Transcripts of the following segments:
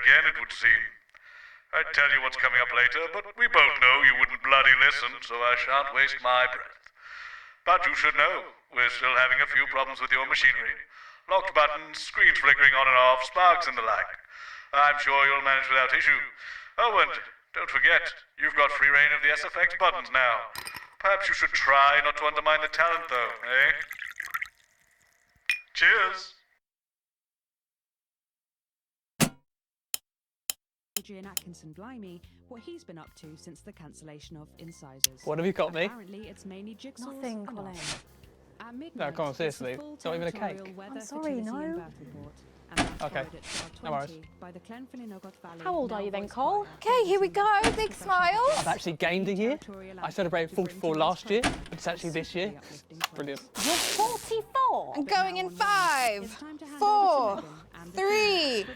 again, it would seem. I'd tell you what's coming up later, but we both know you wouldn't bloody listen, so I shan't waste my breath. But you should know, we're still having a few problems with your machinery. Locked buttons, screens flickering on and off, sparks and the like. I'm sure you'll manage without issue. Oh, and don't forget, you've got free reign of the SFX buttons now. Perhaps you should try not to undermine the talent, though, eh? Cheers! Adrian Atkinson Blimey, what he's been up to since the cancellation of Incisors. What have you got me? Apparently, it's mainly jigsaws. Nothing, Colin. At midnight, No, come on, seriously. it's Not even a cake. I'm sorry, no. Okay, no worries. How old are you then, Cole? Okay, here we go. Big smile. I've actually gained a year. I celebrated 44 last year, but it's actually this year. Brilliant. You're 44. I'm going in 5, 4, 3.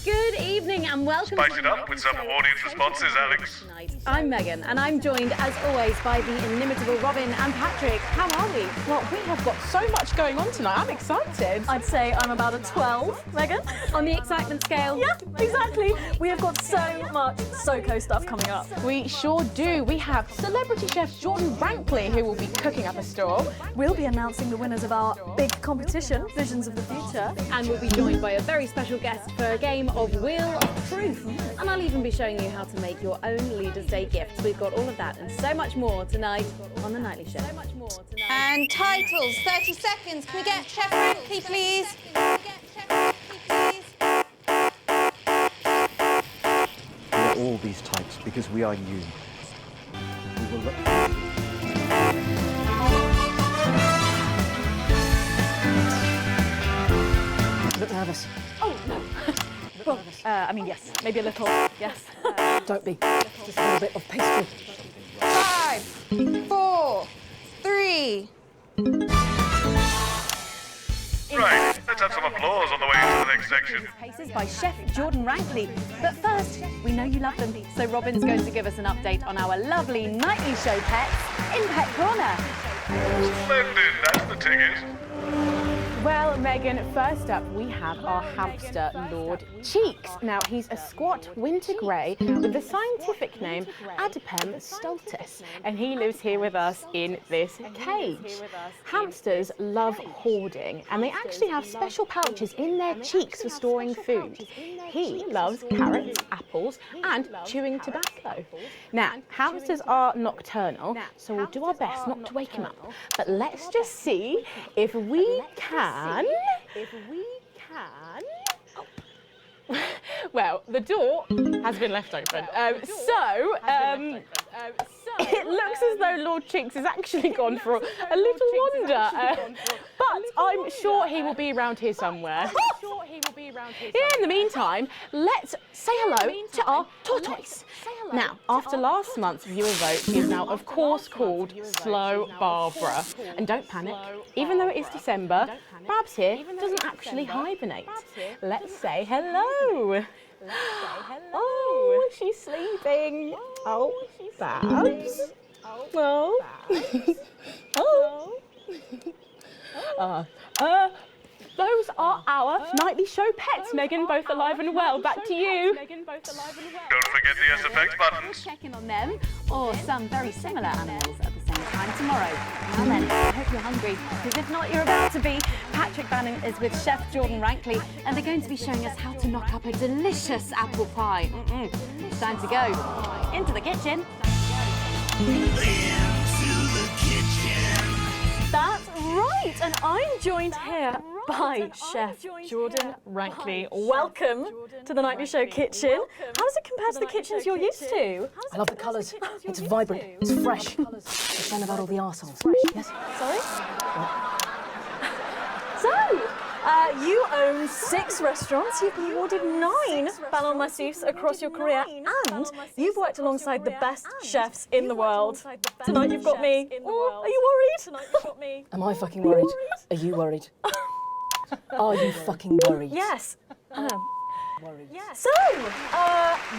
Good evening and welcome Spice to it up with some audience responses, Alex. I'm Megan and I'm joined as always by the inimitable Robin and Patrick. How are we? Well, we have got so much going on tonight. I'm excited. I'd say I'm about a 12, Megan. On the excitement scale? Yeah, exactly. We have got so much SoCo stuff coming up. We sure do. We have celebrity chef Jordan Rankley, who will be cooking up a storm. We'll be announcing the winners of our big competition, Visions of the Future. And we'll be joined by a very special guest for a game of Wheel of Truth. And I'll even be showing you how to make your own Leaders' Day gifts. We've got all of that and so much more tonight on The Nightly Show. And titles, 30 seconds. Can we get Chef Rankley, please? We are all these types because we are you. We will Look nervous. Oh, no. Well, I mean, yes. Maybe a little, yes. Don't be. Just a little bit of pastry. 5, 4, 3. Right, let's have some applause on the way into the next section. Paces by Chef Jordan Rankley. But first, we know you love them, so Robin's going to give us an update on our lovely Nightly Show pets in Pet Corner. Splendid, that's the ticket. Well, Megan, first up we have our hamster, Lord Cheeks. Now, he's a squat winter grey with the scientific name Adipem stultus, and he lives here with us in this cage. Hamsters love hoarding, and they actually have special pouches in their cheeks for storing food. He loves carrots, apples, and chewing tobacco. Now, hamsters are nocturnal, so we'll do our best not to wake him up. But let's just see if we can. Well, the door has been left open. It looks as though Lord Cheeks has actually gone for a little wander. But I'm sure he will be around here somewhere. In the meantime, let's say hello to our tortoise. Now, after last month's viewer vote, he is now, of course, called Slow Barbara. And don't panic, even though it is December, Babs here doesn't actually hibernate. Let's say hello. Oh, she's sleeping. Oh, Babs. Oh. Those are our Nightly Show pets, Megan, both alive and well. Back to you. Don't forget the SFX buttons. Check in on them, or some very similar animals at the same time tomorrow. Now then, I hope you're hungry, because if not, you're about to be. Patrick Bannon is with Chef Jordan Rankley, and they're going to be showing us how to knock up a delicious apple pie. It's time to go into the kitchen. That's right, and I'm joined here by Chef Jordan Rankley. Welcome to the Nightly Show kitchen. How does it compare to the kitchens you're used to? I love the colours. It's vibrant. It's fresh. It's shame about all the arseholes. Yes? Sorry? So, you own 6 restaurants. You've been awarded 9 Ballon Massifs across your career, and you've worked alongside the best chefs in the world. Tonight you've got me. Oh, are you worried? Am I fucking worried? Are you worried? Are you fucking worried? Yes. Worried. So,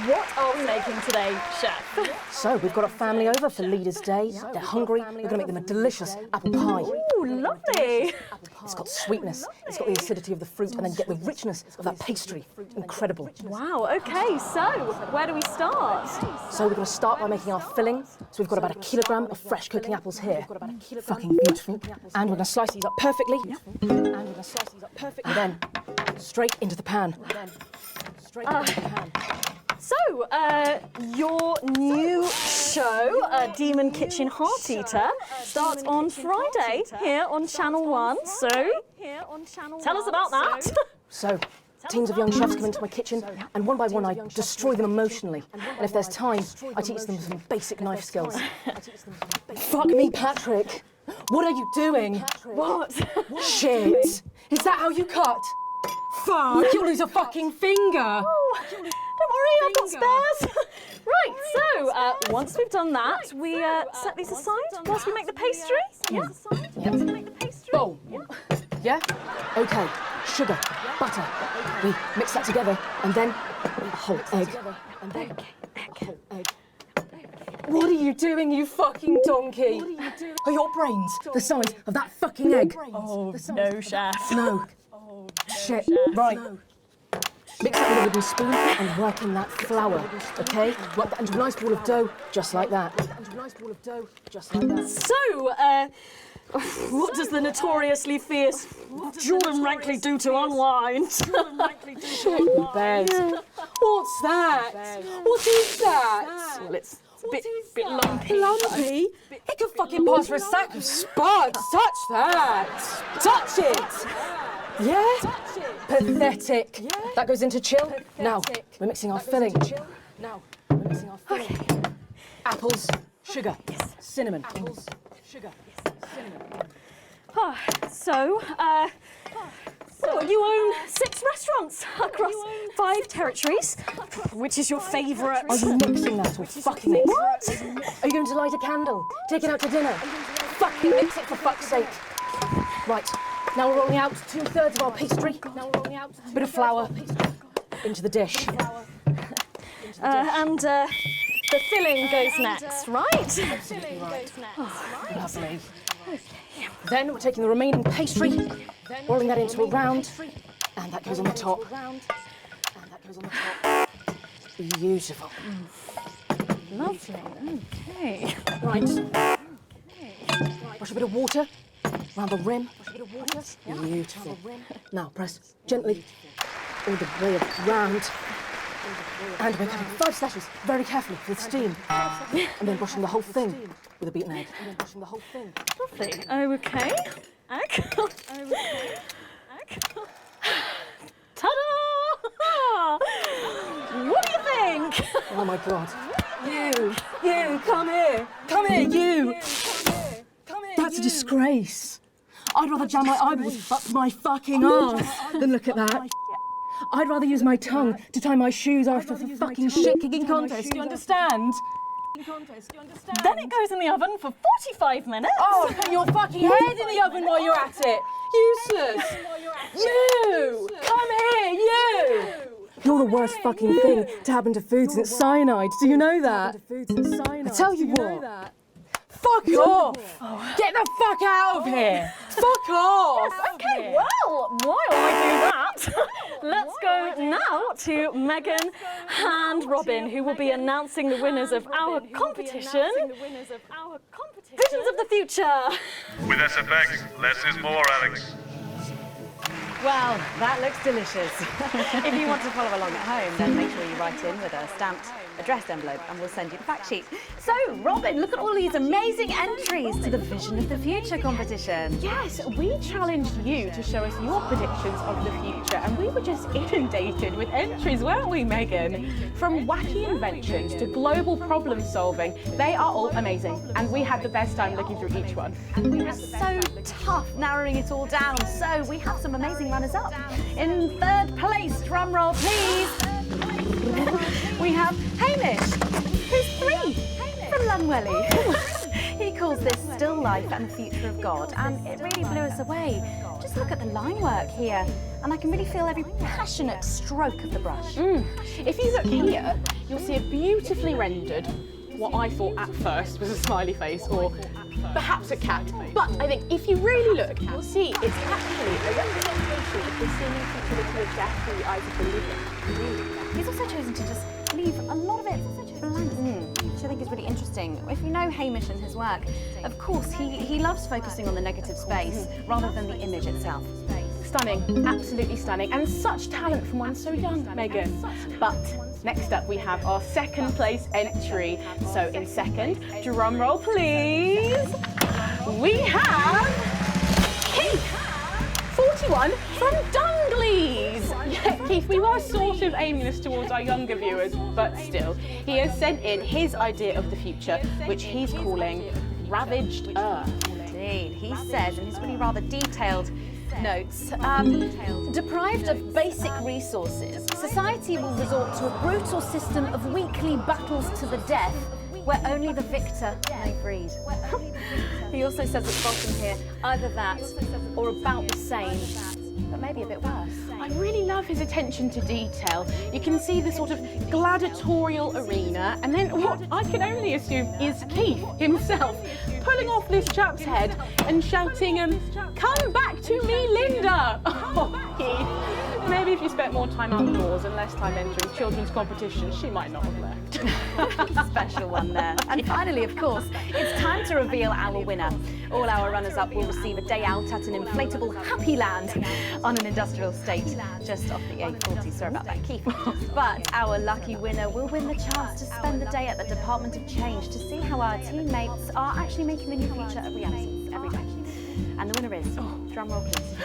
What are we making today, Chef? So, we've got a family over for Leaders' Day. They're hungry. We're going to make them a delicious apple pie. Ooh, lovely. It's got sweetness, it's got the acidity of the fruit, and then get the richness of that pastry. Incredible. Wow, okay, so where do we start? So we're going to start by making our filling. So we've got about 1 kilogram of fresh cooking apples here. Fucking beautiful. And we're going to slice these up perfectly. And then straight into the pan. So, your new show, Demon Kitchen Heart Eater, starts on Friday here on Channel 1. So, tell us about that. So, teams of young chefs come into my kitchen, and one by one I destroy them emotionally. And if there's time, I teach them some basic knife skills. Fuck me, Patrick. What are you doing? What? Shit. Is that how you cut? Fuck, you'll lose a fucking finger. Oh, don't worry, I've got spares. Right, so once we've done that, we set these aside whilst we make the pastry. Bowl. Yeah? Okay. Sugar, butter. We mix that together, and then a whole egg. What are you doing, you fucking donkey? Are your brains the size of that fucking egg? Oh, no, Chef. No. Shit. Right. Mix that with a wooden spoon and work in that flour, okay? Work that into a nice ball of dough, just like that. So, what does the notoriously fierce Jordan Rankley do to unwind? Shit in bed. What's that? What is that? Well, it's a bit lumpy. Lumpy? It could fucking pass for a sack of spuds. Touch that. Touch it. Yeah? Pathetic. That goes into chill. Now, we're mixing our filling. Apples, sugar, cinnamon. Apples, sugar, cinnamon. So, you own 6 restaurants across 5 territories. Which is your favourite? Are you mixing that or fucking it? What? Are you going to light a candle? Take it out to dinner? Fucking mix it for fuck's sake. Right, now we're rolling out 2/3 of our pastry. Bit of flour into the dish. And the filling goes next, right? Lovely. Then we're taking the remaining pastry, rolling that into a round, and that goes on the top. Beautiful. Lovely, okay. Right. Brush a bit of water around the rim. Beautiful. Now press gently all the way around. And we're cutting 5 slashes very carefully with steam. And then brushing the whole thing with a beaten egg. Lovely. Okay. Ta-da! What do you think? Oh my God. You, come here. Come here, you. That's a disgrace. I'd rather jam my eyeballs up my fucking arse than look at that. I'd rather use my tongue to tie my shoes after the fucking shit-kicking contest, do you understand? Then it goes in the oven for 45 minutes. Oh, put your fucking head in the oven while you're at it. Useless. You! Come here, you! You're the worst fucking thing to happen to food since cyanide. Do you know that? I tell you what. Fuck off! Get the fuck out of here! Fuck off! Okay, well, while I do that, let's go now to Megan and Robin, who will be announcing the winners of our competition, Visions of the Future. With SFX, less is more, Alex. Well, that looks delicious. If you want to follow along at home, then make sure you write in with a stamped addressed envelope and we'll send you the fact sheet. So, Robin, look at all these amazing entries to the Vision of the Future competition. Yes, we challenged you to show us your predictions of the future, and we were just inundated with entries, weren't we, Megan? From wacky inventions to global problem solving, they are all amazing, and we had the best time looking through each one. And we were so tough narrowing it all down, so we have some amazing runners-up. In 3rd place, drum roll please, we have Hamish, who's 3 from Lunwelly. He calls this Still Life and the Future of God, and it really blew us away. Just look at the line work here. and I can really feel every passionate stroke of the brush. If you look here, you'll see a beautifully rendered, what I thought at first was a smiley face or perhaps a cat. But I think if you really look, you'll see it's actually a representation of the seeming futility of death through the eyes of the living. He's also chosen to just leave a lot of it blank, which I think is really interesting. If you know Hamish and his work, of course, he loves focusing on the negative space rather than the image itself. Stunning, absolutely stunning, and such talent from one so young, Megan. But next up we have our second place entry. So in second, drum roll please, we have Keith, 41 from Dungley's. Yeah, Keith, we were sort of aiming this towards our younger viewers, but still, he has sent in his idea of the future, which he's calling Ravaged Earth. Indeed, he says in his really rather detailed notes, deprived of basic resources, society will resort to a brutal system of weekly battles to the death, where only the victor may breed. He also says at the bottom here, either that or about the same, but maybe a bit worse. I really love his attention to detail. You can see the sort of gladiatorial arena, and then what I can only assume is Keith himself pulling off this chap's head and shouting, "Come back to me, Linda!" Oh, Keith, maybe if you spent more time outdoors and less time entering children's competitions, she might not have left. Special one there. And finally, of course, it's time to reveal our winner. All our runners-up will receive a day out at an inflatable Happy Land on an industrial estate just off the A40. Sorry about that, Keith. But our lucky winner will win the chance to spend the day at the Department of Change to see how our teammates are actually making the new future a reality every day. And the winner is, drum roll please.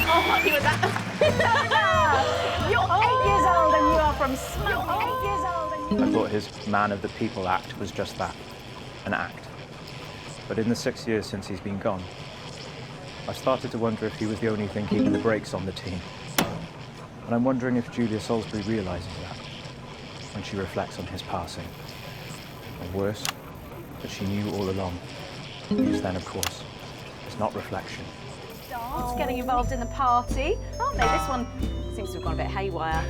Oh, he was that. You're 8 years old and you are from Smoke. 8 years old and I thought his Man of the People act was just that, an act. But in the 6 years since he's been gone, I've started to wonder if he was the only thing keeping the brakes on the team. And I'm wondering if Julia Salisbury realises that when she reflects on his passing. Or worse, that she knew all along. Because then, of course, it's not reflection. getting involved in the party, aren't they? This one seems to have gone a bit haywire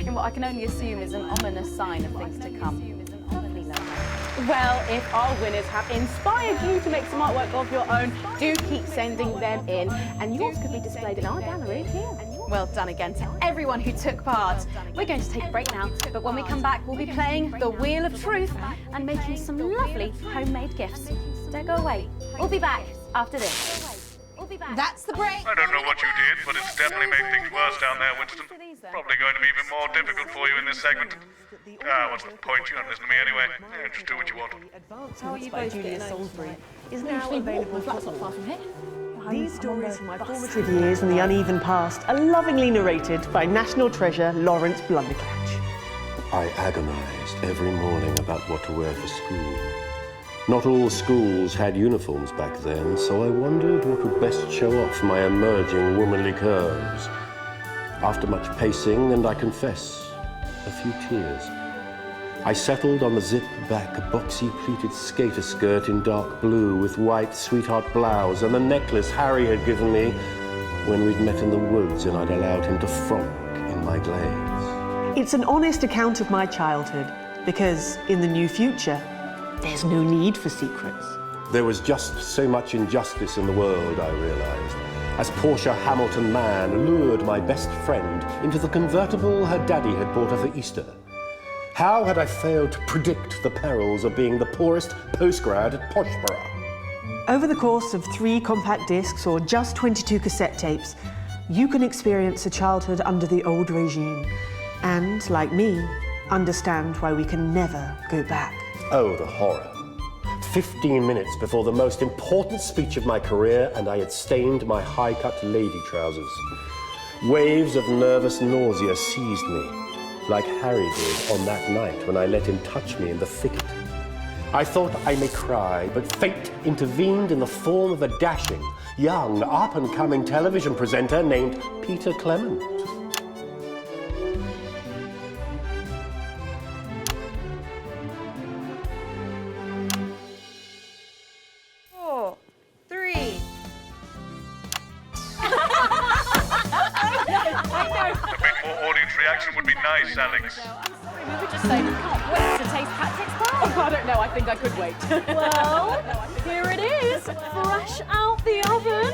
in what I can only assume is an ominous sign of things to come. Well, if our winners have inspired you to make some artwork of your own, do keep sending them in, and yours could be displayed in our gallery here. Well done again to everyone who took part. We're going to take a break now, but when we come back, we'll be playing the Wheel of Truth and making some lovely homemade gifts. Don't go away. We'll be back after this. That's the break. I don't know what you did, but it's definitely made things worse down there, Winston. Probably going to be even more difficult for you in this segment. What's the point? You don't listen to me anyway. Yeah, just do what you want. How are you both Julia Salisbury is now available That's not far from here. These stories from my formative years and the uneven past are lovingly narrated by national treasure Lawrence Blunderclatch. I agonised every morning about what to wear for school. Not all schools had uniforms back then, so I wondered what would best show off my emerging womanly curves. After much pacing, and I confess, a few tears, I settled on the zip-back, boxy-pleated skater skirt in dark blue with white sweetheart blouse and the necklace Harry had given me when we'd met in the woods and I'd allowed him to frolic in my glades. It's an honest account of my childhood, because in the new future, there's no need for secrets. There was just so much injustice in the world, I realised, as Portia Hamilton Mann lured my best friend into the convertible her daddy had bought her for Easter. How had I failed to predict the perils of being the poorest postgrad at Poshborough? Over the course of 3 compact discs or just 22 cassette tapes, you can experience a childhood under the old regime and, like me, understand why we can never go back. Oh, the horror. 15 minutes before the most important speech of my career, and I had stained my high-cut lady trousers. Waves of nervous nausea seized me, like Harry did on that night when I let him touch me in the thicket. I thought I may cry, but fate intervened in the form of a dashing, young, up-and-coming television presenter named Peter Clement. accent would be nice, Alex. We were just saying we can't wait to taste Patrick's pie. Oh, I don't know. I think I could wait. Well, here it is, fresh out the oven.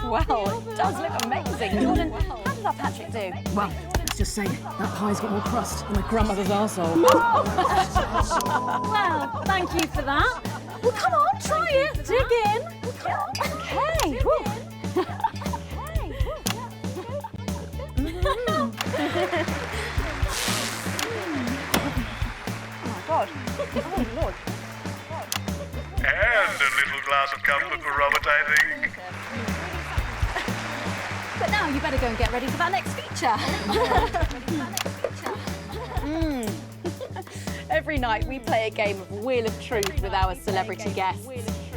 Well, it does look amazing. Jordan, how did our Patrick do? Well, let's just say that pie's got more crust than my grandmother's arsehole. Well, thank you for that. Well, come on, try it. Dig in. Okay. God. Oh, Lord. And a little glass of comfort for Robert, I think. But now you better go and get ready for that next feature. Every night we play a game of Wheel of Truth with our celebrity guests.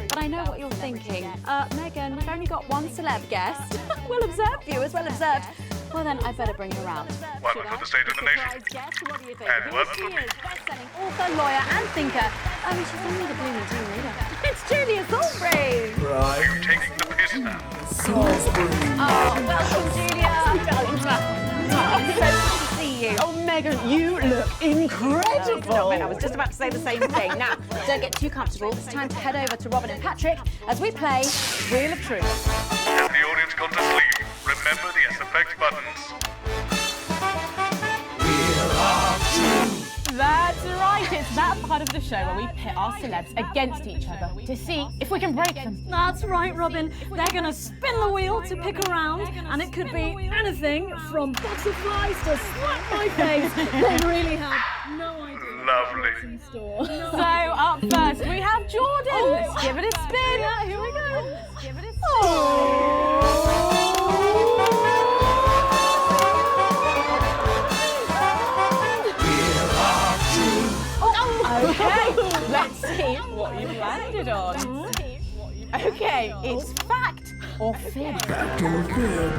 But I know what you're thinking. Megan, we've only got one celeb guest. Well observed, viewers, well observed. Well then, I better bring her out. One for the state of the nation. What do you think? And one for me. Best-selling author, lawyer, and thinker. I mean, she's only the blooming team leader. It's Julia Salisbury. Are you taking the piss now? Oh, welcome, Julia. It's so good to see you. Oh, Megan, you look incredible. No, I was just about to say the same thing. Now, don't get too comfortable. It's time to head over to Robin and Patrick as we play Wheel of Truth. Has the audience gone to sleep? Remember the SFX buttons. That's right. It's that part of the show where we pit our celebs against each other to see if we can break them. That's right, Robin. They're going to spin the wheel to pick a round, and it could be anything from butterflies to slap my face. They really have no idea Lovely. what's in store. So up first we have Jordan. Let's give it a spin. Yeah, here we go. Let's give it a Okay, let's see what you've landed on. Okay, it's fact or fib.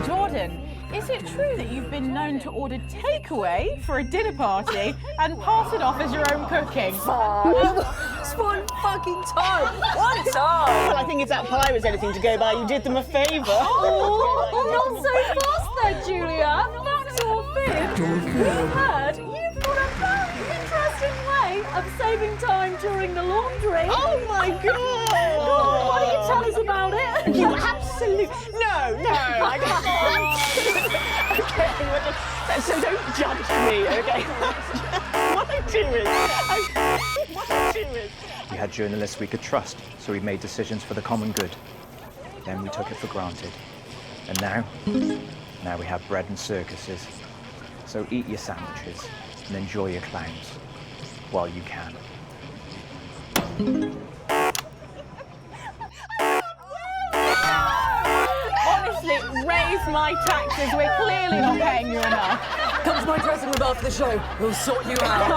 Jordan, is it true that you've been known to order takeaway for a dinner party and pass it off as your own cooking? It's one fucking time. One time. Well, I think if that pie was anything to go by, you did them a favour. Oh, not so fast there, Julia. Fact or fib? We've heard you've got a very interesting way of saving time during the laundry. Oh my God! Why don't you tell us about it? You absolutely... No, I can't. Okay, so don't judge me, okay? What I do is... We had journalists we could trust, so we made decisions for the common good. Then we took it for granted. And now we have bread and circuses. So eat your sandwiches and enjoy your clowns while you can. Honestly, raise my taxes. We're clearly not paying you enough. Come to my dressing room after the show. We'll sort you out.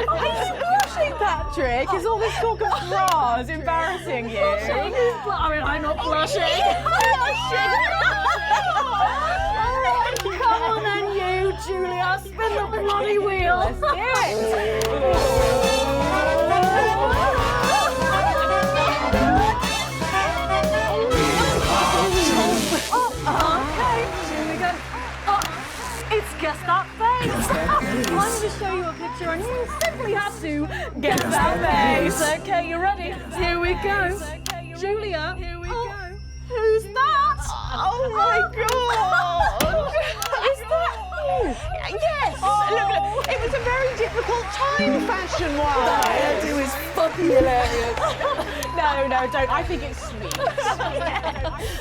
Are you blushing, Patrick? Is all this talk of bras embarrassing you? I'm not blushing. Come on then, you, Julia. Spin the bloody wheel. Let's do it. Okay, here we go. It's Guess That Face. I'm going to show you a picture and you simply have to guess that face. Okay, you ready? Here we go. Julia, here we go. Who's that? Oh my God! Is that you? Yes! Look, it was a very difficult time fashion-wise. That hairdo is fucking hilarious. No, don't. I think it's sweet.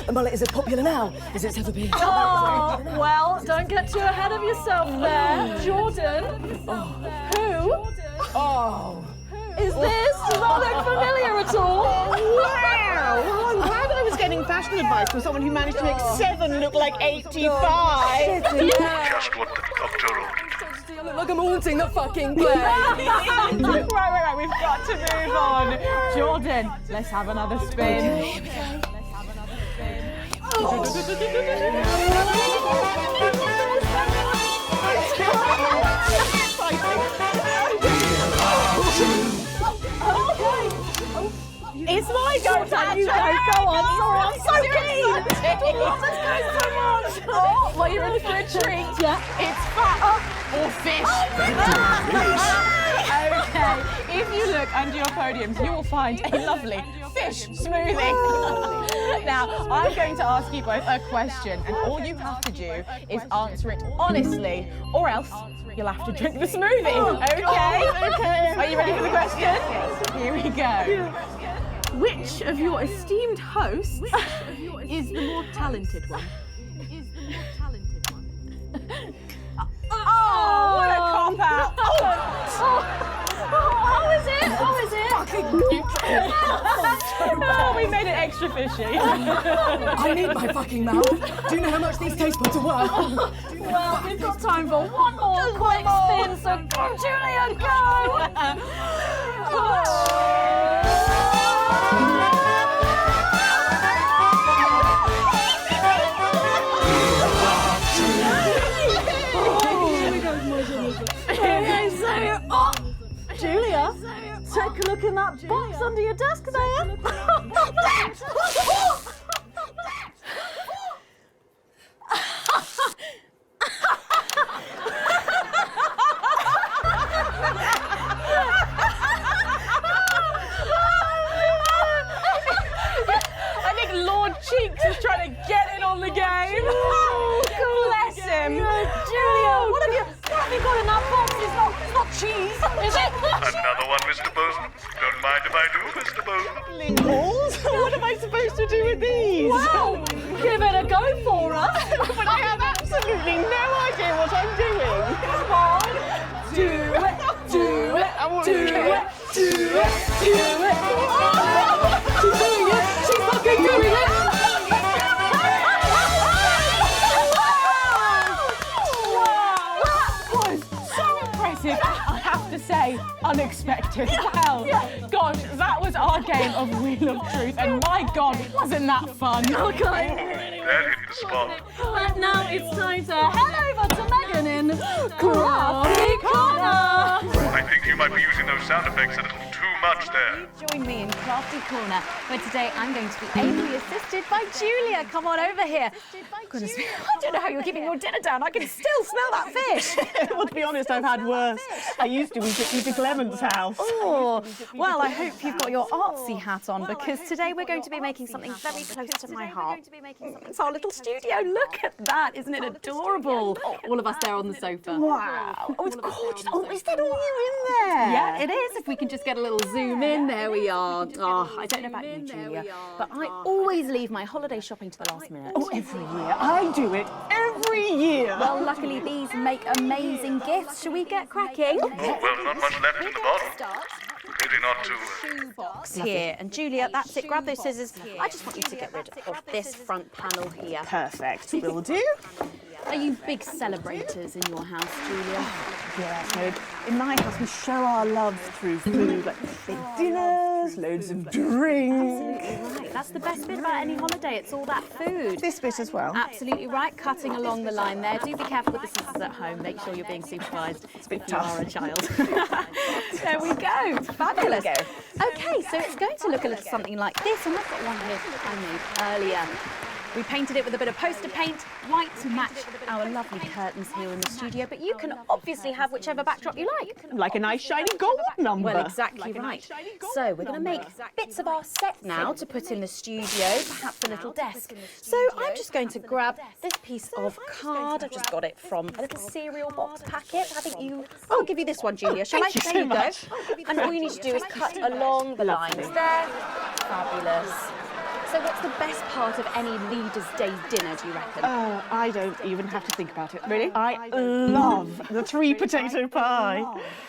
The mullet is as popular now as it's ever been. Oh, well, don't get too ahead of yourself there. Jordan, who is this? Does that look familiar at all? Wow! Well, I'm glad I was getting fashion advice from someone who managed to make 7 look like 85. Just what the doctor ordered. I look like I'm haunting the fucking place. Right. We've got to move on. Jordan, let's have another spin. Okay, here we go. It's my go time. You go on. Sorry, I'm so keen. Let's go so much. Oh, well, you're in for a treat. Yeah. It's fat or fish. Okay, if you look under your podiums, you will find a lovely fish smoothie. Now, I'm going to ask you both a question, and all you have to do is answer it honestly, or else you'll have to drink the smoothie. Okay? Okay. Are you ready for the question? Here we go. Which of your esteemed hosts is the more talented one? Oh, what a cop-out! How is it? How is it? Oh, we made it extra fishy. I need my fucking mouth. Do you know how much these taste buds are worth? Well, we've got time for one more quick spin, so go, Julia, go! Okay, so, Julia, take a look in that box under your desk there. I think Lord Cheeks is trying to get in on the game. Bless him. Julia, what have you got in that box? It's not cheese, is it? Another one, Mr. Bozeman. Don't mind if I do, Mr. Bozeman. Balls? What am I supposed to do with these? Well, give it a go for us. But I have absolutely no idea what I'm doing. Come on. Do it, do it, do it, do it, do it. She's doing it. She's fucking doing it. I have to say, unexpected. Well, gosh, that was our game of Wheel of Truth, and my God, wasn't that fun? Okay. That hit the spot. And now it's time to head over to Megan in Crafty Corner. I think you might be using those sound effects a little too much there. Join me in Crafty Corner, where today I'm going to be ably assisted by Julia. Come on over here. Goodness me, I don't know how you're keeping your dinner down. I can still smell that fish. Well, to be honest, I've had worse. I used to eat at Peter Clement's house. Oh, well, I hope you've got your artsy hat on, because today we're going to be making something very close to my heart. It's our little studio. Look at that. Isn't it adorable? All of us there on the sofa. Wow. Oh, it's gorgeous. Oh, is that all you in there? Yeah, it is. If we can just get a little zoom in, there we are. Oh, I don't know about you, Julia, but I always leave my holiday shopping to the last minute. Oh, every year. I do it every year. Well, luckily these make amazing gifts. Shall we get cracking? Oh, well, not much left in the bottle. Pity not to. Box here, and Julia, that's it. Grab those scissors. I just want you to get rid of this front panel here. Perfect. Will do. Are you big celebrators in your house, Julia? Yeah, so in my house we show our love through food, like big dinners, loads of drinks. Absolutely right. That's the best bit about any holiday. It's all that food. This bit as well. Absolutely right. Cutting along the line there. Do be careful with the scissors at home. Make sure you're being supervised. It's a bit if tough. you are a child. There we go. Fabulous. There we go. Okay, so it's going to look a little something like this, and I've got one here I made earlier. We painted it with a bit of poster paint, white to match our lovely curtains here in the studio, but you can obviously have whichever backdrop you like. Like a nice shiny gold number. Well, exactly right. So we're going to make bits of our set now to put in the studio, perhaps a little desk. So I'm just going to grab this piece of card. I've just got it from a little cereal box packet. I think I'll give you this one, Julia. Shall I? Thank There you you so go. much. And all you need to do is cut along the lines there. Fabulous. So what's the best part of any Leaders' Day dinner, do you reckon? I don't even have to think about it. Really? I love the three potato pie.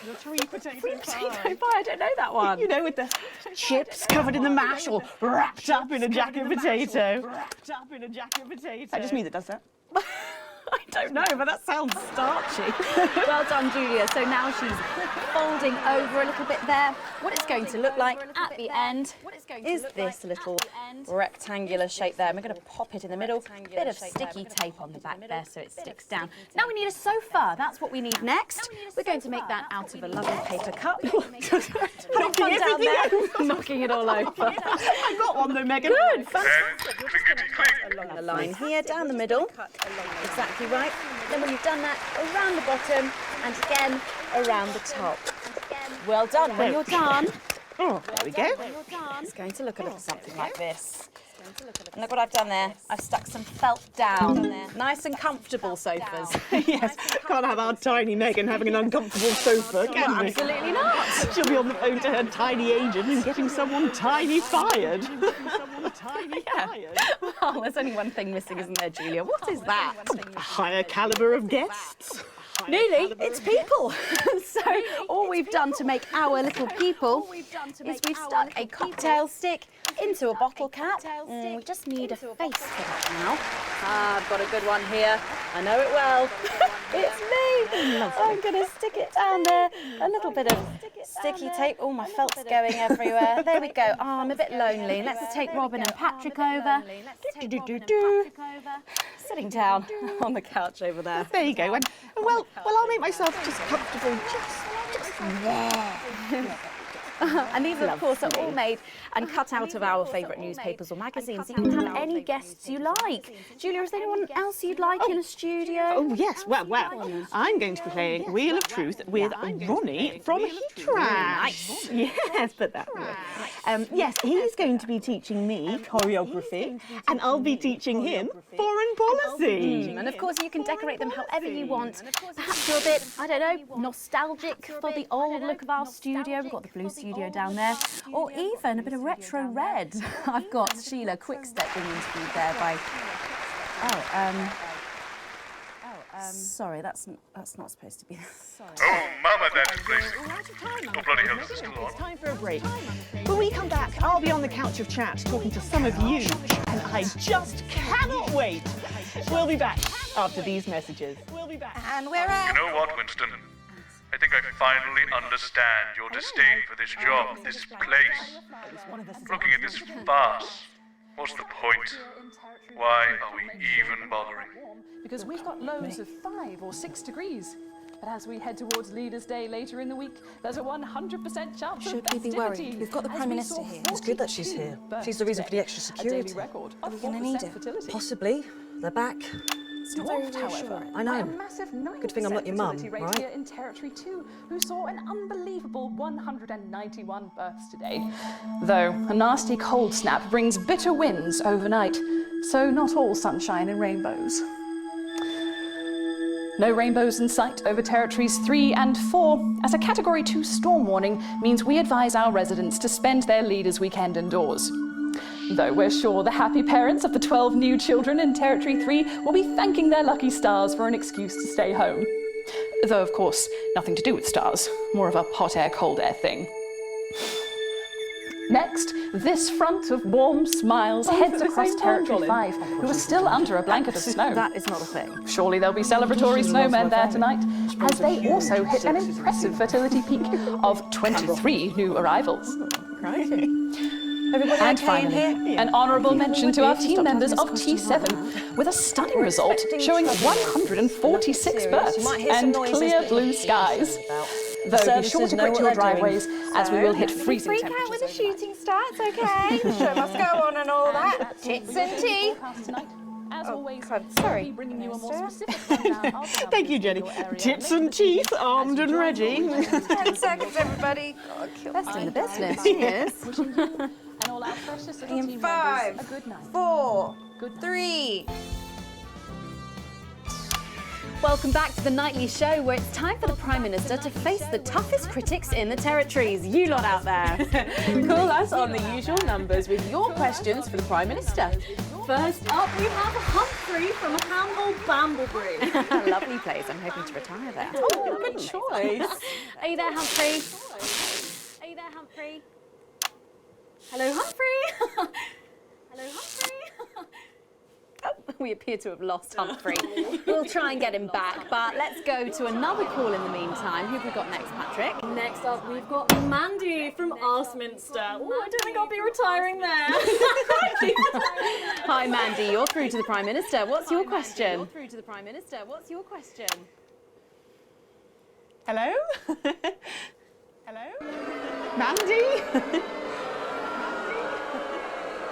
The three potato Potato pie, I don't know that one. You know, with the chips covered in the mash, or wrapped up in a jacket potato. Wrapped up in a jacket potato. That just me that does that. I don't know, but that sounds starchy. Well done, Julia. So now she's folding over a little bit there. What it's going to look like at the end is this little rectangular shape there. And we're going to pop it in the middle. Bit of sticky tape on the back there so it sticks down. Now we need a sofa. That's what we need next. We're going to make that out of a lovely paper cup. Having fun down there, knocking it all over. I got one though, Megan. Good, fantastic. Along the line here, down the middle. Exactly right. Then when you've done that, around the bottom and again around the top. Well done. When you're done, there we go. It's going to look a little something like this. And look what I've done there. I've stuck some felt down. Nice and comfortable sofas. Yes, can't have our tiny Megan having an uncomfortable sofa, can we? Absolutely not. She'll be on the phone to her tiny agent and getting someone tiny fired. Well, there's only one thing missing, isn't there, Julia? What is that? A higher calibre of guests. Nearly, it's people. So all we've done to make our little people is we've stuck a cocktail stick into a bottle cap. We just need a face for that now. I've got a good one here. I know it well. It's me. I'm going to stick it down there. A little bit of sticky tape. Oh, my felt's going everywhere. There we go. Oh, I'm a bit lonely. Let's take Robin and Patrick over. Sitting down on the couch over there. There you go. And, well, I'll make myself just comfortable. Just there. And these, of course, are all made and cut out of our favourite newspapers or magazines. You can have any guests you like. Julia, is there anyone else you'd like in a studio? Oh, yes. Well, I'm going to be playing Wheel of Truth with Ronnie from Heatrash. Nice. Yes, but that would. Yes, he's going to be teaching me choreography, and I'll be teaching him foreign policy. And, of course, you can decorate them however you want. Perhaps you're a bit, I don't know, nostalgic for the old look of our studio. We've got the blue studio down there, or even a bit of retro red. I've got Sheila Quickstep being interviewed there by. Sorry, that's not supposed to be. Sorry. Oh, Mama, that's blazing. Oh, bloody hell, is it still on? It's time for a break. When we come back, I'll be on the couch of chat talking to some of you, and I just cannot wait. We'll be back after these messages. We'll be back. And we're out. You know what, Winston? I think I finally understand your disdain for this job, this place. Looking at this farce, what's the point? Why are we even bothering? Because we've got lows of 5 or 6 degrees. But as we head towards Leaders' Day later in the week, there's a 100% chance of Should we festivity. be worried? We've got the Prime Minister here. It's good that she's here. She's the reason for the extra security. Are we going to need it? Possibly. They're back. It's not very reassuring. I know. Good thing I'm not your mum, right? Here in Territory 2, who saw an unbelievable 191 births today. Though a nasty cold snap brings bitter winds overnight, so not all sunshine and rainbows. No rainbows in sight over Territories 3 and 4, as a Category 2 storm warning means we advise our residents to spend their Leaders' Weekend indoors. Though we're sure the happy parents of the 12 new children in Territory 3 will be thanking their lucky stars for an excuse to stay home. Though, of course, nothing to do with stars, more of a hot air, cold air thing. Next, this front of warm smiles heads across Territory 5, who are still under a blanket of snow. That is not a thing. Surely there'll be celebratory snowmen there tonight, as they also hit an impressive fertility peak of 23 new arrivals. Everybody And okay in finally, here? an honourable mention to our team members of T7, with a stunning result showing 146 births and clear blue skies. Though be sure to grit your driveways, as we will hit freezing Freak out with temperatures. the shooting starts, okay? The show must go on and all that. Tits and teeth. As always, sorry, bringing you a more specific rundown of the Thank you, Jenny. Tits and teeth, armed and ready. 10 seconds, everybody. Best in the business, she is. And all our precious little In team 5, members, a good night. 4, 3. Welcome back to the nightly show, where it's time for the Prime Minister to face the toughest critics in the Territories. You lot out there. Call us on the usual numbers with your questions for the Prime Minister. First up, we have Humphrey from Hamble Bamblebury. Lovely place. I'm hoping to retire there. Oh, good choice. Are you there, Humphrey? Are you there, Humphrey? Hello, Humphrey. Hello, Humphrey. Oh. We appear to have lost Humphrey. We'll try and get him back, but let's go to another call in the meantime. Who have we got next, Patrick? Next up, we've got Mandy from Westminster. Oh, I don't think I'll be retiring there. Hi, Mandy. You're through to the Prime Minister. What's your question? Hello? Hello? Mandy?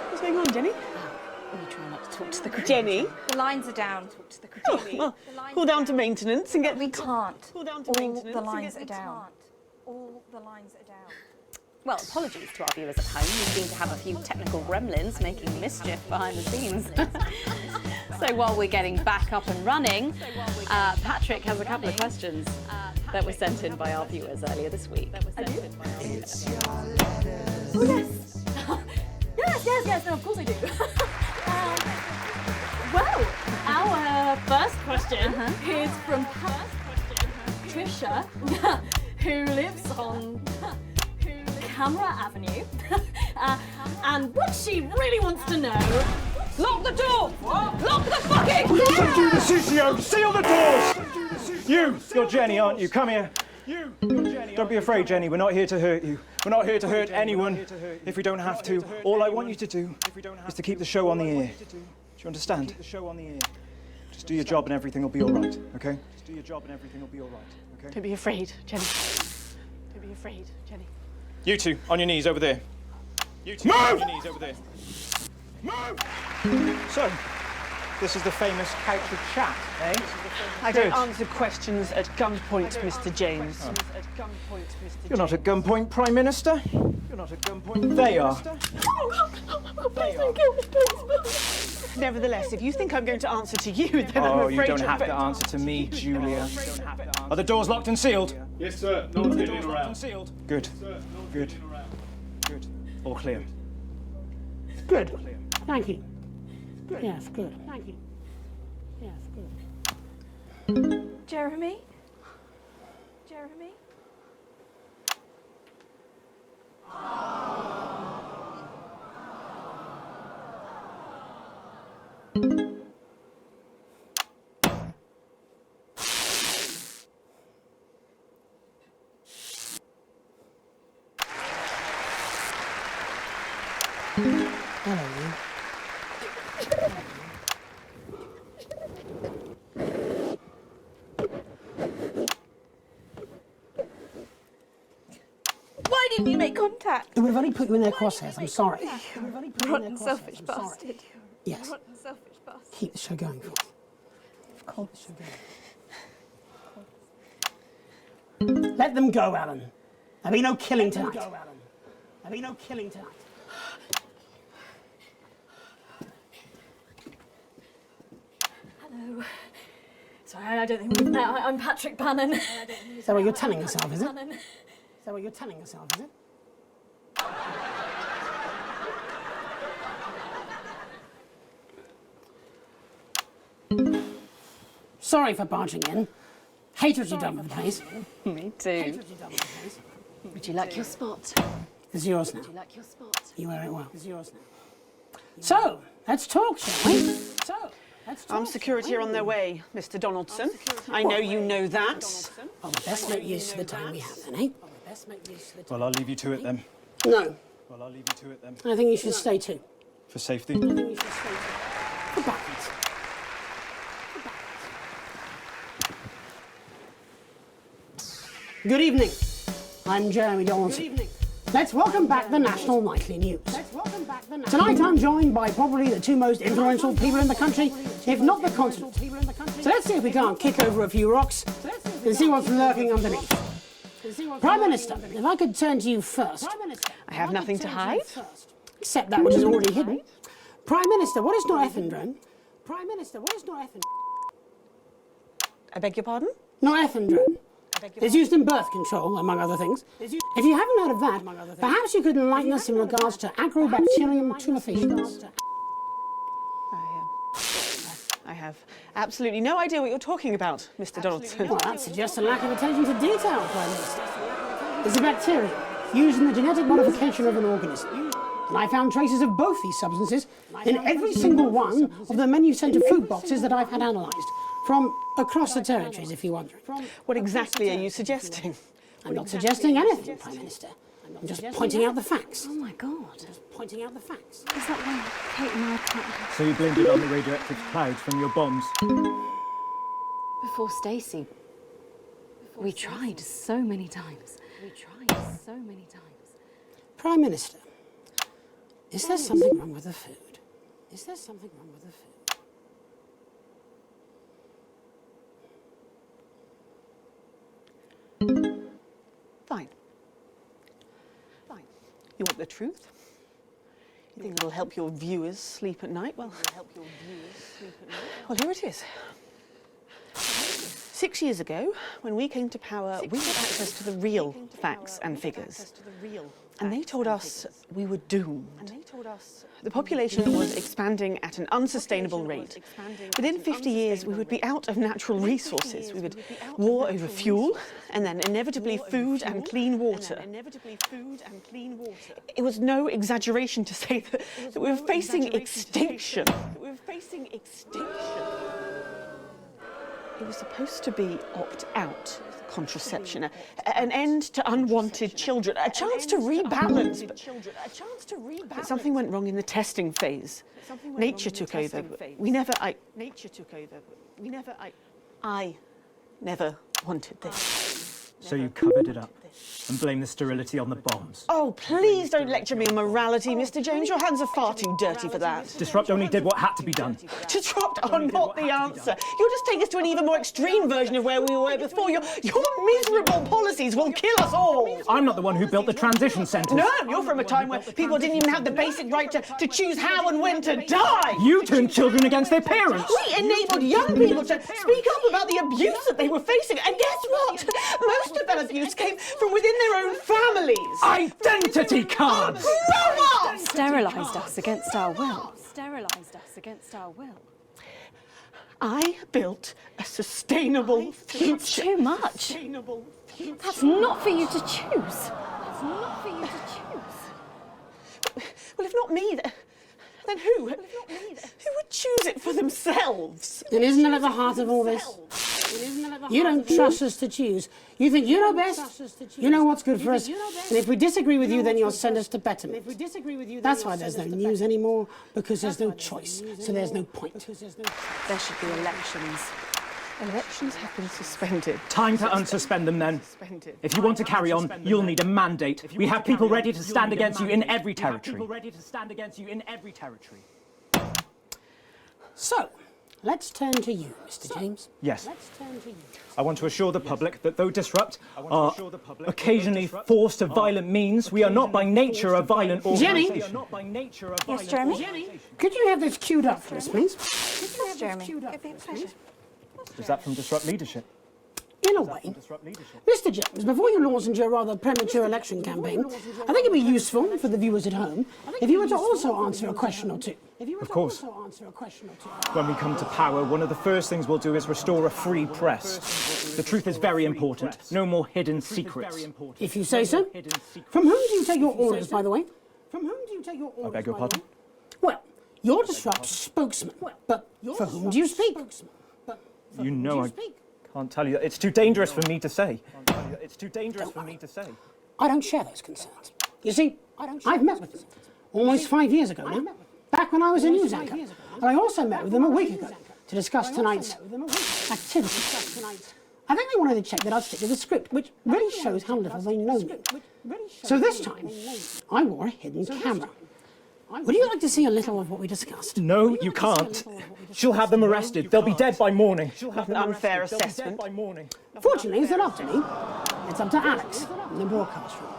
What's going on, Jenny? We try not to talk to the crew. Jenny? The lines are down. Talk to the crew. Well, call down to maintenance and get... We can't. Call down to All maintenance the and lines get... are down. All the lines are down. Well, apologies to our viewers at home. We seem to have a few technical gremlins making mischief behind the scenes. So while we're getting back up and running, Patrick has a couple of questions that were sent in by our viewers earlier this week. Yes. Yes, no, of course I do. Well, our first question is from Trisha, who lives on Camera Avenue. And what she really wants to know... Lock the door! Lock the fucking door! Don't do the CCO! Seal the doors! You're Jenny, aren't you? Come here. Don't be afraid, Jenny. We're not here to hurt you. We're not here to hurt anyone if we don't have to. All I want you to do is to keep the show on the air. Do you understand? Just do your job and everything will be all right, okay? Just do your job and everything will be all right, okay? Don't be afraid, Jenny. Don't be afraid, Jenny. You two, on your knees over there. You two, on your knees over there. Move! So, this is the famous couch of chat, eh? I don't answer questions at gunpoint, Mr. James. Oh. You're not at gunpoint, Prime Minister. You're not at gunpoint. They are. Nevertheless, if you think I'm going to answer to you, then I'm afraid you don't have to answer to me, Julia. Are the doors locked and sealed? Yes, sir. No one's getting around. Good. Good. Good. All clear. Good. Thank you. Good. Yes, good. Thank you. Yes, good. Jeremy? Jeremy? Hello, you. Why didn't you make contact? We've only put you in their crosshairs, I'm sorry. Rotten, selfish bastard. Yes. Rotten, selfish bastard. Keep the show going for us. Of course. Let them go, Alan. There'll be no killing tonight. There'll be no killing tonight. Hello. Sorry, I don't think we've met. I'm Patrick Bannon. Is that what you're telling yourself, is it? Is that what you're telling yourself, is it? Sorry for barging in. Hate what you've done with the place. Me too. Would you like your spot? It's yours now. Would you like your spot? You wear it well. It's yours now. So, let's talk, shall we? Armed security are on their way, Mr. Donaldson. I know you know that. Well, we best make use of the time we have then, eh? Well, I'll leave you to it then. No. Well, I'll leave you to it then. I think you should stay too. For safety. I think you should stay too. For balance. Good evening. I'm Jeremy Donaldson. Good evening. Let's welcome back the National Nightly News. Tonight I'm joined by probably the two most influential people in the country, if not the continent. So let's see if we can't kick over a few rocks and see what's lurking underneath. Prime Minister, if I could turn to you first. I have nothing to hide. Except that which is already hidden. Prime Minister, what is norethindrone? Prime Minister, what is norethindrone? I beg your pardon? Norethindrone. It's used in birth control, among other things. If you haven't heard of that, perhaps you could enlighten us in regards to Agrobacterium tumefaciens. I have absolutely no idea what you're talking about, Mr. Donaldson. Well, that suggests a lack of attention to detail, Prime Minister. It's a bacterium used in the genetic modification of an organism. And I found traces of both these substances in every single one of the menu centre food boxes that I've had analysed, from across the territories, if you're wondering. What exactly are you suggesting? I'm not suggesting anything, Prime Minister. I'm just pointing out the facts. Oh my God. Just pointing out the facts. Is that why Kate and I can't... So you blamed it on the radioactive clouds from your bombs? Before Stacey, we tried so many times. Prime Minister, is there something wrong with the food? Is there something wrong with the food? Fine. You want the truth? You think it'll help your viewers sleep at night? Well, here it is. 6 years ago, when we came to power, we had access to the real facts and figures. And they told us we were doomed. The population was expanding at an unsustainable rate. Within 50 years, we would be out of natural resources. We would war over fuel, and then inevitably food and clean water. It was no exaggeration to say that we were facing extinction. It was supposed to be opt-out contraception, an end to unwanted children, a chance to rebalance. But something went wrong in the testing phase. Nature took over. I never wanted this. So you covered it up and blamed the sterility on the bombs. Oh, please don't lecture me on morality, Mr. James. Your hands are far too dirty for that. Disrupt only did what had to be done. Disrupt are not the answer. You'll just take us to an even more extreme version of where we were before. Your miserable policies will kill us all. I'm not the one who built the transition centres. No, you're from a time where people didn't even have the basic right to choose how and when to die. You turned children against their parents. We enabled young people to speak up about the abuse that they were facing. And guess what? Most of that abuse came from within their own families. Identity cards! Grow up! Sterilised us against our will. I built a sustainable future. That's too much. That's not for you to choose. Well, if not me, then who? Who would choose it for themselves? And isn't that at the heart of all this? You don't trust us to choose. You think you know best, you know what's good for us, and if we disagree with you, then you'll send us to betterment. That's why there's no news anymore, because there's no choice, so there's no point. There should be elections. Elections have been suspended. Time to unsuspend them then. If you want to carry on, you'll need a mandate. We have people ready to stand against you in every territory. So, let's turn to you, Mr. James. Yes. I want to assure the public that though Disrupt are occasionally forced to violent means, we are not by nature a violent organisation. Jenny? Yes, Jeremy? Could you have this queued up for us, please? Yes, Jeremy. It'd be a pleasure. Is that from Disrupt leadership? In a way. Mr. James, before you launch into your rather premature election campaign, I think it'd be useful for the viewers at home if you were to also answer a question or two. Of course. When we come to power, one of the first things we'll do is restore a free press. The truth is very important. No more hidden secrets. If you say so. From whom do you take your orders, by the way? I beg your pardon? Well, you're Disrupt's spokesman, but for whom do you speak? You know I can't tell you. It's too dangerous for me to say. I don't share those concerns. You see, I've met with them almost 5 years ago now, back when I was a news anchor. And I also met with them a week ago to discuss tonight's activities. I think they wanted to check that I'd stick to the script, which really shows how little they know me. So this time, I wore a hidden camera. Would you like to see a little of what we discussed? No, you can't. She'll have them arrested. They'll be dead by morning. What an unfair assessment. Fortunately, it's not up to me. It's up to Alex in the broadcast room.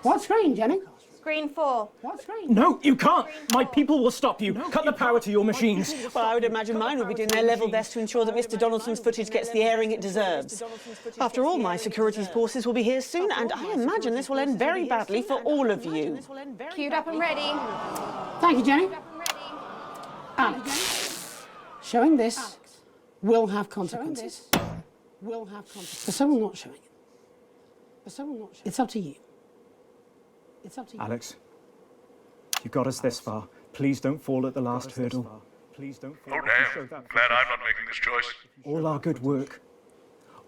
What screen, Jenny? Screen 4. What screen? No, you can't. My people will stop you. Cut the power to your machines. Well, I would imagine mine would be doing their level best to ensure that Mr. Donaldson's footage gets the airing it deserves. After all, my security forces will be here soon, and I imagine this will end very badly for all of you. Queued up and ready. Thank you, Jenny. Alex, showing this will have consequences. For someone not showing it. It's up to you. Alex, You got us this far. Please don't fall at the last hurdle. Please don't fall. Oh, damn. Glad I'm not making this choice. All our good work.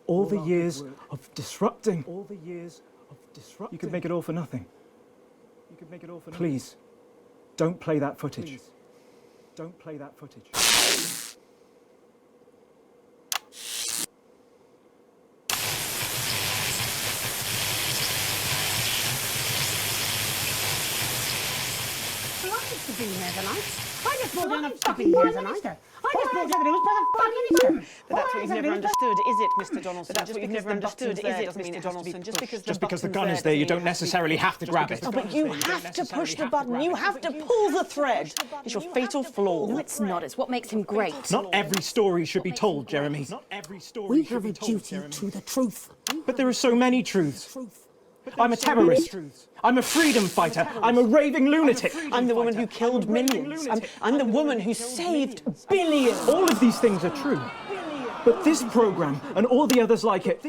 All the years of disrupting. You could make it all for nothing. Please, don't play that footage. Don't play that footage. To be here tonight. I just brought down a fucking here tonight. I just brought down a fucking Easter. But that's what you've never understood, is it, Mr. Donaldson? That's what you've never understood, is it, Mr. Donaldson? Just because the gun is there, you don't necessarily have to grab it. Oh, but you have to push the button. You have to pull the thread. It's your fatal flaw. No, it's not. It's what makes him great. Not every story should be told, Jeremy. Not every story We have a duty to the truth. But there are so many truths. I'm a terrorist. I'm a freedom fighter. I'm a raving lunatic. I'm the woman who killed millions. I'm the woman who saved billions. All of these things are true. But this programme and all the others like it,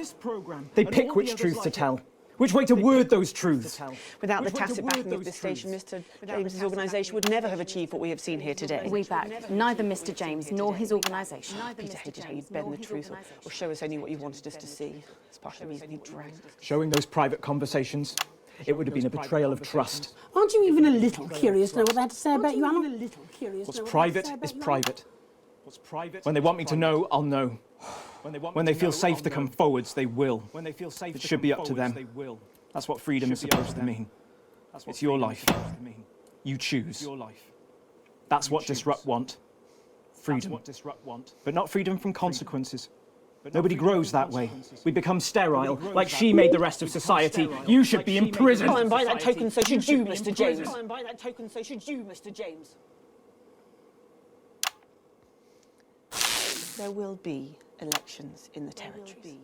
they pick which truth to tell. Which way to word those truths? Without the tacit backing of this station, Mr. James's organisation would never have achieved what we have seen here today. We back neither Mr. James nor his organisation. Peter hated how you'd bend the truth or show us only what you wanted us to see. It's part of the reason he drank. Showing those private conversations, it would have been a betrayal of trust. Aren't you even a little curious to know what they had to say about you, Alan? What's private is private. When they want me to know, I'll know. When they feel safe to come forwards, they will. It should be up to them. That's what freedom is supposed to mean. It's your life. You choose. That's what Disrupt want. Freedom. But not freedom from consequences. Nobody grows that way. We become sterile, like she made the rest of society. You should be in prison. Oh, and by that token, so should you, Mr. James. Oh, and by that token, so should you, Mr. James. There will be elections in the territories.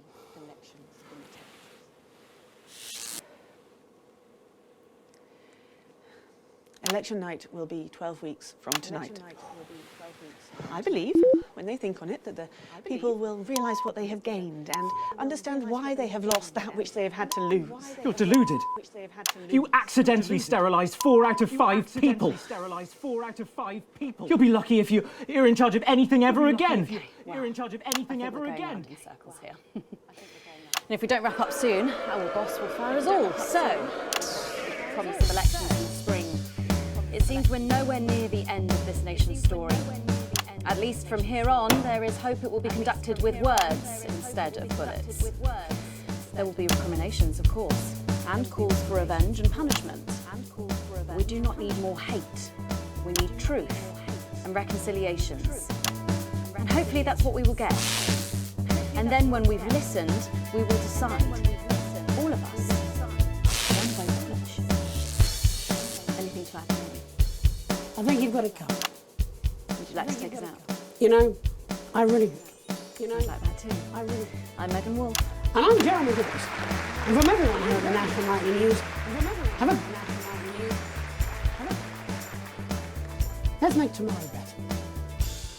Election night will be 12 weeks from tonight. I believe, when they think on it, that the people will realise what they have gained and understand why they have lost that which they have had to lose. You're deluded. You accidentally sterilised 4 out of 5 people. You'll be lucky if you're in charge of anything ever again. You're in charge of anything ever again. Circles here. And if we don't wrap up soon, our boss will fire us all. So, promise of elections in the spring. It seems we're nowhere near the end of this nation's story. At least from here on, there is hope it will be conducted with words instead of bullets. There will be recriminations, of course, and calls for revenge and punishment. We do not need more hate. We need truth and reconciliations. And hopefully that's what we will get. And then when we've listened, we will decide, all of us, one vote each. Anything to add? I think you've got it covered. Would you like to take us out? You know, I really would. You know, I'd like that too. I really. I'm Megan Wolf. And I'm Jeremy Gibbs. And from everyone here at the National Nightly News, have a... Let's make tomorrow better.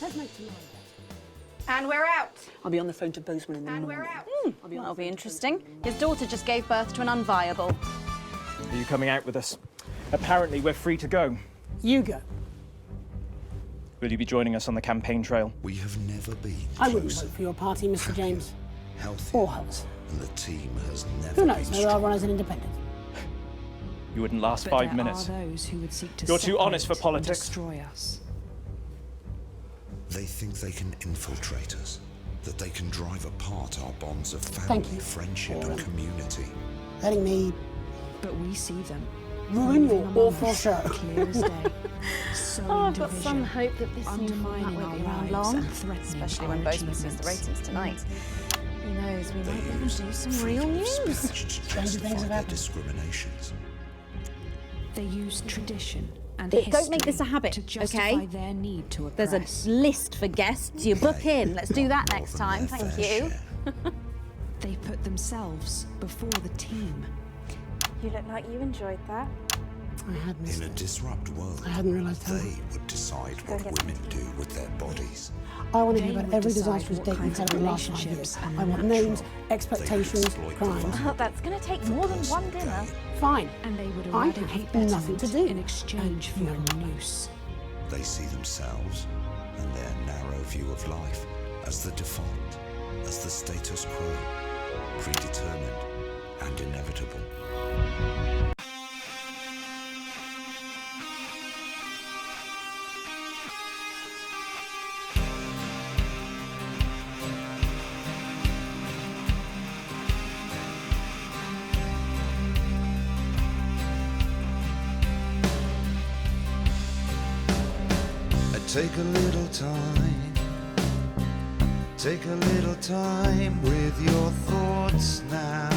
Let's make tomorrow better. And we're out. I'll be on the phone to Bozeman in the morning. We're out. That'll be interesting. His daughter just gave birth to an unviable. Are you coming out with us? Apparently, we're free to go. You go. Will you be joining us on the campaign trail? We have never been I wouldn't vote for your party, Mr. James. healthier, Or hers. and the team has never Who been knows? Maybe I'll run as an independent. You wouldn't last But 5 there minutes. are those who would seek to You're too honest for separate and politics. destroy us. They think they can infiltrate us, that they can drive apart our bonds of Thank family, you friendship, for and community. Letting me But we see them. ruin your moving among awful us, show. Clear as day. Sowing I've got division, some hope that this new undermining format our won't be around lives long, and threatening especially our when Bozeman sees the achievements. ratings tonight. Who knows, we might even do some freedom real of news. speech to Stranger things justify have their happened. discriminations. They use tradition and Don't make this a history habit, to justify okay? their need to There's oppress. a list for guests. You book in. Let's do that next time. Thank you. They put themselves before the team. You look like you enjoyed that. In a disrupt world, I hadn't realised how. they would decide what women do with their bodies. I want to hear about every disastrous date you've had in the last 5 years. I want names, expectations, crimes. That's going to take more than one dinner. Fine. And they would I eradicate have nothing to do. in exchange for a noose. They see themselves and their narrow view of life as the default, as the status quo, predetermined and inevitable. Take a little time, take a little time with your thoughts now.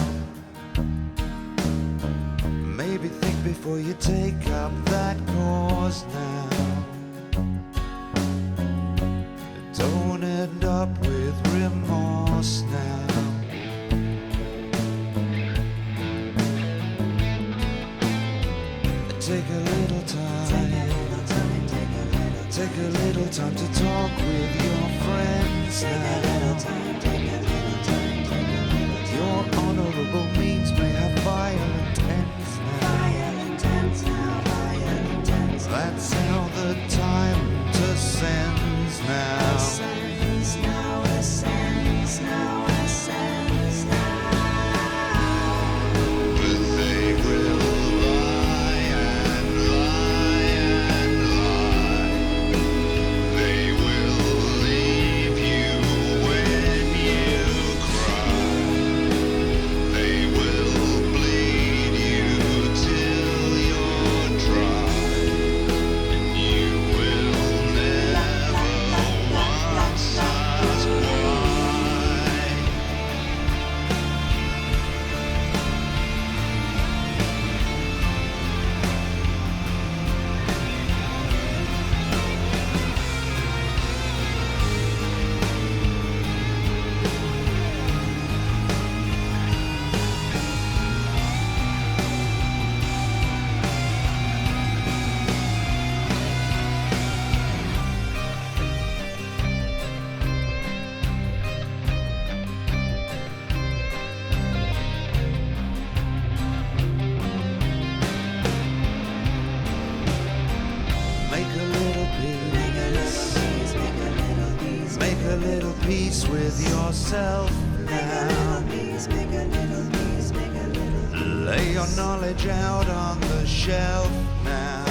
Maybe think before you take up that cause now. Don't end up with remorse now. Take a little time. Take a little time to talk with your friends now. Your honourable means may have violent ends now. That's how the tyrant ascends now. But they will lie and lie and lie. They will leave you when you cry. They will bleed you till you're dry. And you will never once ask why. Make a little peace. Make a little peace with yourself now. Lay your knowledge out on the shelf now.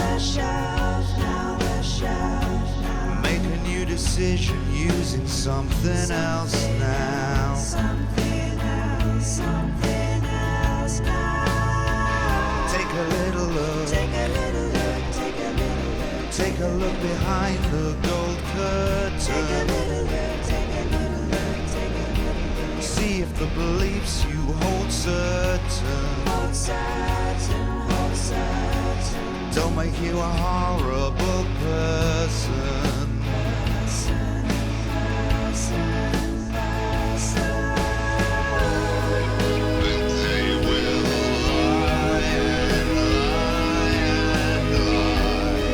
Make a new decision using something else now. Take a little look. Take a look behind the gold curtain. See if the beliefs you hold certain don't make you a horrible person. But they will lie and lie and lie.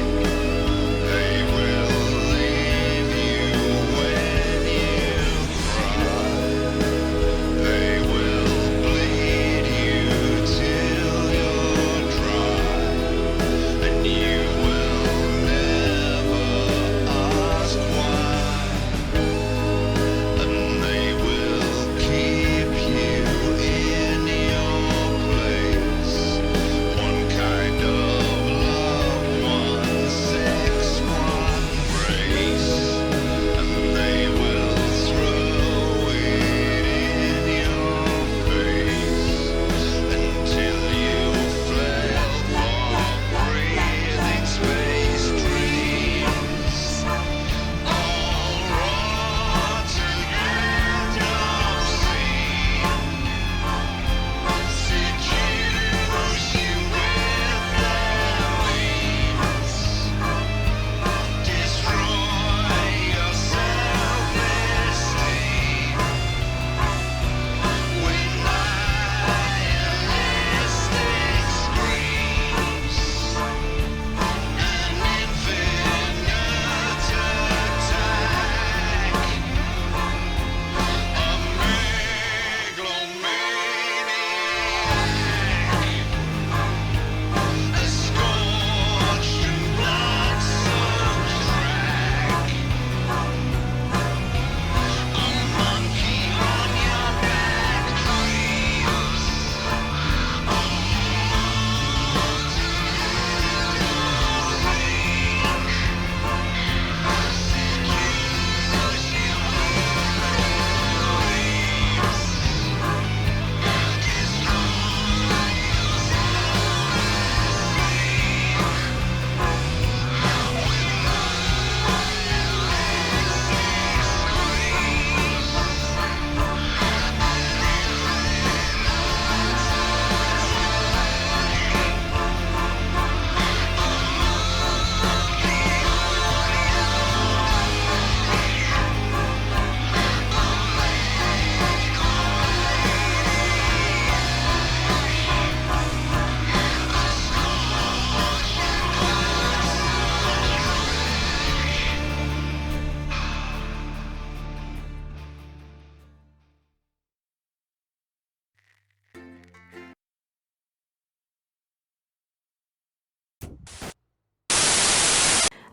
They will leave you when you cry. They will bleed you till you're dry. And you will never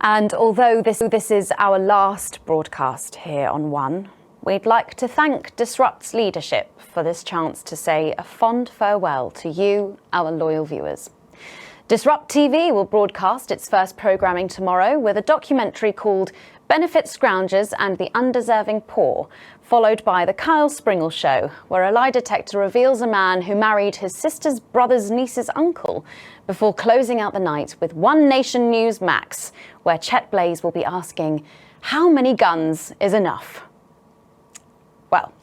And although this is our last broadcast here on One, we'd like to thank Disrupt's leadership for this chance to say a fond farewell to you, our loyal viewers. Disrupt TV will broadcast its first programming tomorrow with a documentary called Benefit Scroungers and the Undeserving Poor, followed by The Kyle Springle Show, where a lie detector reveals a man who married his sister's brother's niece's uncle, before closing out the night with One Nation News Max, where Chet Blaze will be asking, how many guns is enough? Well,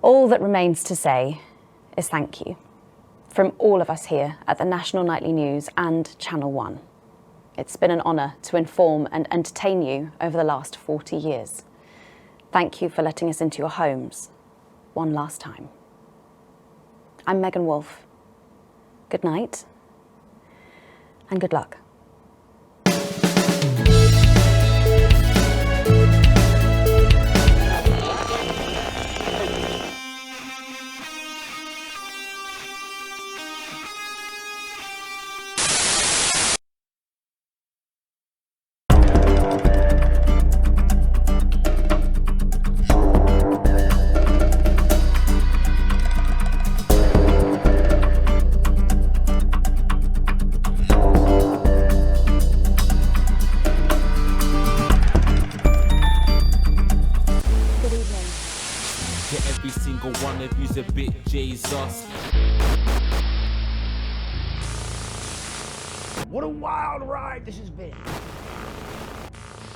all that remains to say is thank you from all of us here at the National Nightly News and Channel 1. It's been an honour to inform and entertain you over the last 40 years. Thank you for letting us into your homes one last time. I'm Megan Wolfe. Good night and good luck. A bit Jesus. What a wild ride this has been.